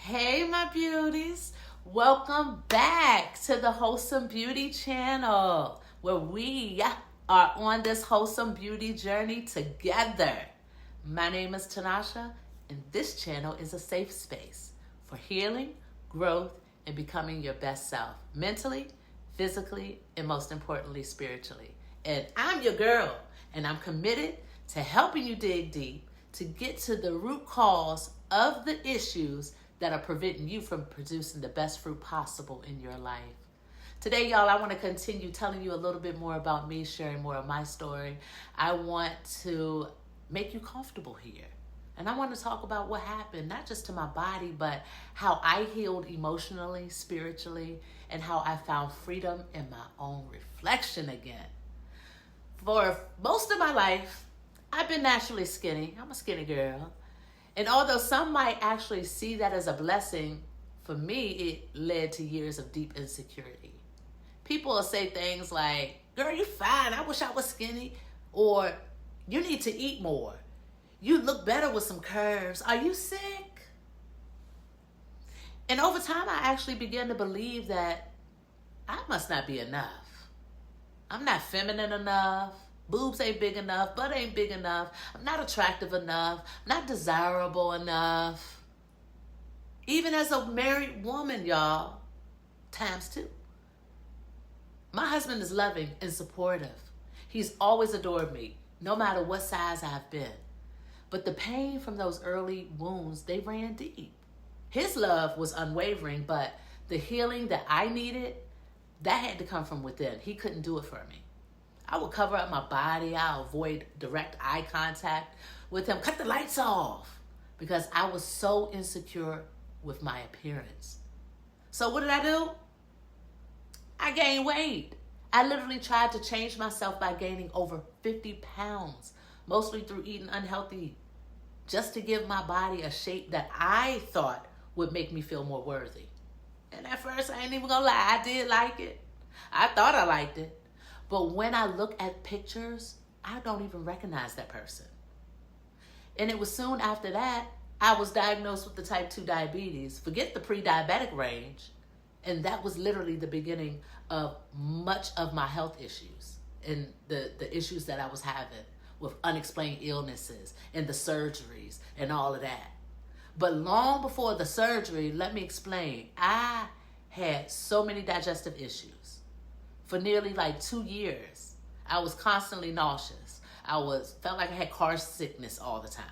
Hey, my beauties. Welcome back to the Wholesome Beauty channel, where we are on this wholesome beauty journey together. My name is Tanasha, and this channel is a safe space for healing, growth, and becoming your best self, mentally, physically, and most importantly, spiritually. And I'm your girl, and I'm committed to helping you dig deep to get to the root cause of the issues that are preventing you from producing the best fruit possible in your life. Today, y'all, I want to continue telling you a little bit more about me, sharing more of my story. I want to make you comfortable here. And I want to talk about what happened, not just to my body, but how I healed emotionally, spiritually, and how I found freedom in my own reflection again. For most of my life, I've been naturally skinny. I'm a skinny girl. And although some might actually see that as a blessing, for me, it led to years of deep insecurity. People will say things like, girl, you're fine. I wish I was skinny. Or, you need to eat more. You look better with some curves. Are you sick? And over time, I actually began to believe that I must not be enough. I'm not feminine enough. Boobs ain't big enough, butt ain't big enough, I'm not attractive enough, not desirable enough. Even as a married woman, y'all, times two. My husband is loving and supportive. He's always adored me, no matter what size I've been. But the pain from those early wounds, they ran deep. His love was unwavering, but the healing that I needed, that had to come from within. He couldn't do it for me. I would cover up my body. I avoid direct eye contact with him. Cut the lights off because I was so insecure with my appearance. So what did I do? I gained weight. I literally tried to change myself by gaining over 50 pounds, mostly through eating unhealthy, just to give my body a shape that I thought would make me feel more worthy. And at first, I ain't even gonna lie, I did like it. I thought I liked it. But when I look at pictures, I don't even recognize that person. And it was soon after that, I was diagnosed with the type 2 diabetes. Forget the pre-diabetic range. And that was literally the beginning of much of my health issues and the issues that I was having with unexplained illnesses and the surgeries and all of that. But long before the surgery, let me explain, I had so many digestive issues. For nearly 2 years, I was constantly nauseous. Felt like I had car sickness all the time.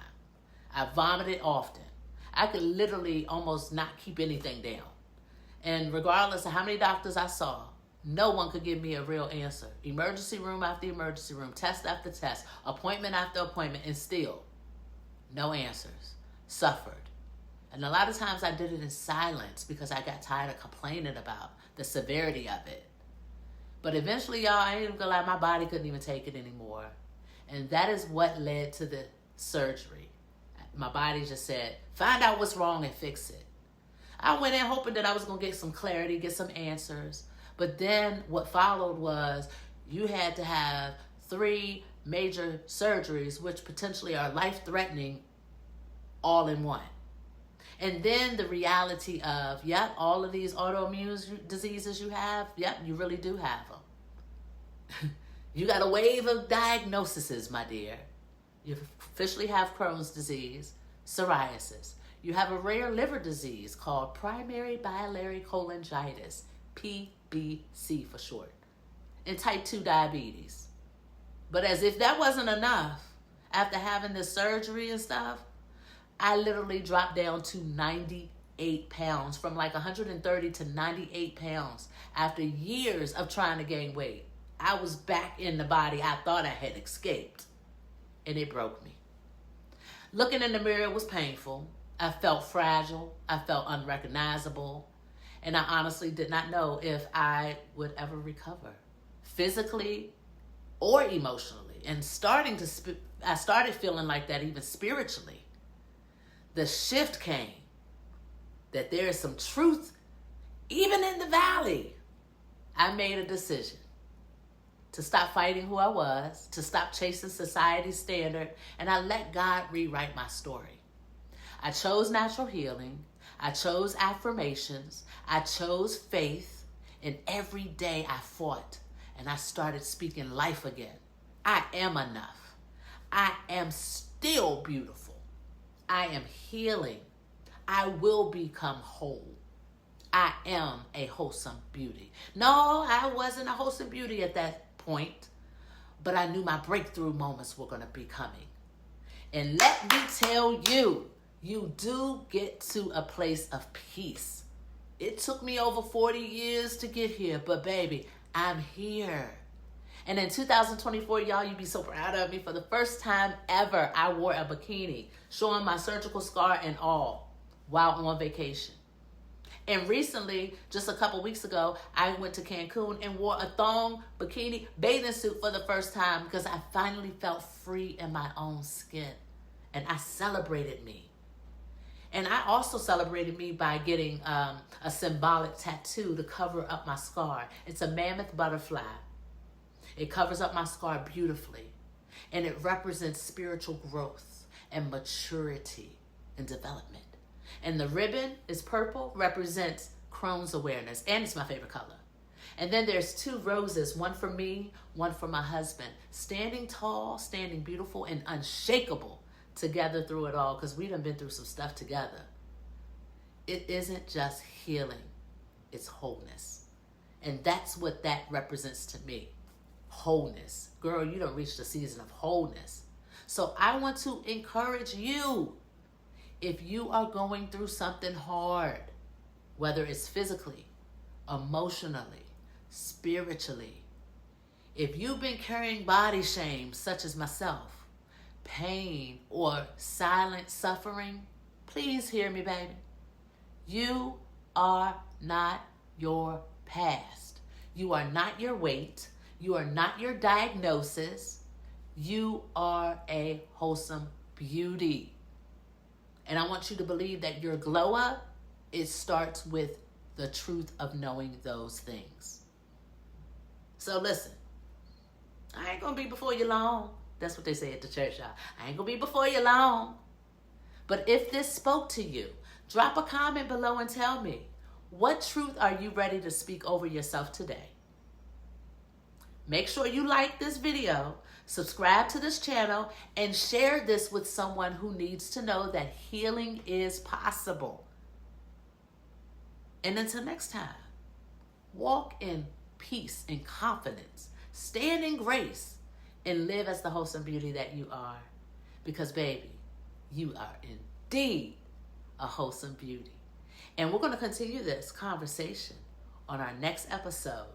I vomited often. I could literally almost not keep anything down. And regardless of how many doctors I saw, no one could give me a real answer. Emergency room after emergency room, test after test, appointment after appointment, and still, no answers. Suffered. And a lot of times I did it in silence because I got tired of complaining about the severity of it. But eventually, y'all, I ain't even gonna lie, my body couldn't even take it anymore. And that is what led to the surgery. My body just said, find out what's wrong and fix it. I went in hoping that I was gonna get some clarity, get some answers. But then what followed was you had to have 3 major surgeries, which potentially are life-threatening, all in one. And then the reality of, all of these autoimmune diseases you have, you really do have them. You got a wave of diagnoses, my dear. You officially have Crohn's disease, psoriasis. You have a rare liver disease called primary biliary cholangitis, PBC for short, and type 2 diabetes. But as if that wasn't enough, after having this surgery and stuff, I literally dropped down to 98 pounds, from 130 to 98 pounds after years of trying to gain weight. I was back in the body I thought I had escaped, and it broke me. Looking in the mirror was painful. I felt fragile. I felt unrecognizable, and I honestly did not know if I would ever recover, physically or emotionally. And I started feeling like that even spiritually. The shift came that there is some truth even in the valley. I made a decision to stop fighting who I was, to stop chasing society's standard, and I let God rewrite my story. I chose natural healing. I chose affirmations. I chose faith. And every day I fought and I started speaking life again. I am enough. I am still beautiful. I am healing. I will become whole. I am a wholesome beauty. No, I wasn't a wholesome beauty at that point, but I knew my breakthrough moments were going to be coming. And let me tell you, you do get to a place of peace. It took me over 40 years to get here, but baby, I'm here. And in 2024, y'all, you'd be so proud of me. For the first time ever, I wore a bikini, showing my surgical scar and all, while on vacation. And recently, just a couple weeks ago, I went to Cancun and wore a thong bikini bathing suit for the first time because I finally felt free in my own skin. And I celebrated me. And I also celebrated me by getting a symbolic tattoo to cover up my scar. It's a mammoth butterfly. It covers up my scar beautifully. And it represents spiritual growth and maturity and development. And the ribbon is purple, represents Crohn's awareness, and it's my favorite color. And then there's 2 roses, one for me, one for my husband, standing tall, standing beautiful, and unshakable together through it all, because we done been through some stuff together. It isn't just healing, it's wholeness. And that's what that represents to me, wholeness. Girl, you done reached the season of wholeness. So I want to encourage you. If you are going through something hard, whether it's physically, emotionally, spiritually, if you've been carrying body shame, such as myself, pain, or silent suffering, please hear me, baby. You are not your past. You are not your weight. You are not your diagnosis. You are a wholesome beauty. And I want you to believe that your glow up, it starts with the truth of knowing those things. So listen, I ain't going to be before you long. That's what they say at the church, y'all. I ain't going to be before you long. But if this spoke to you, drop a comment below and tell me, what truth are you ready to speak over yourself today? Make sure you like this video, subscribe to this channel, and share this with someone who needs to know that healing is possible. And until next time, walk in peace and confidence, stand in grace, and live as the wholesome beauty that you are. Because, baby, you are indeed a wholesome beauty. And we're going to continue this conversation on our next episode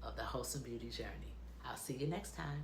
of the Wholesome Beauty Journey. I'll see you next time.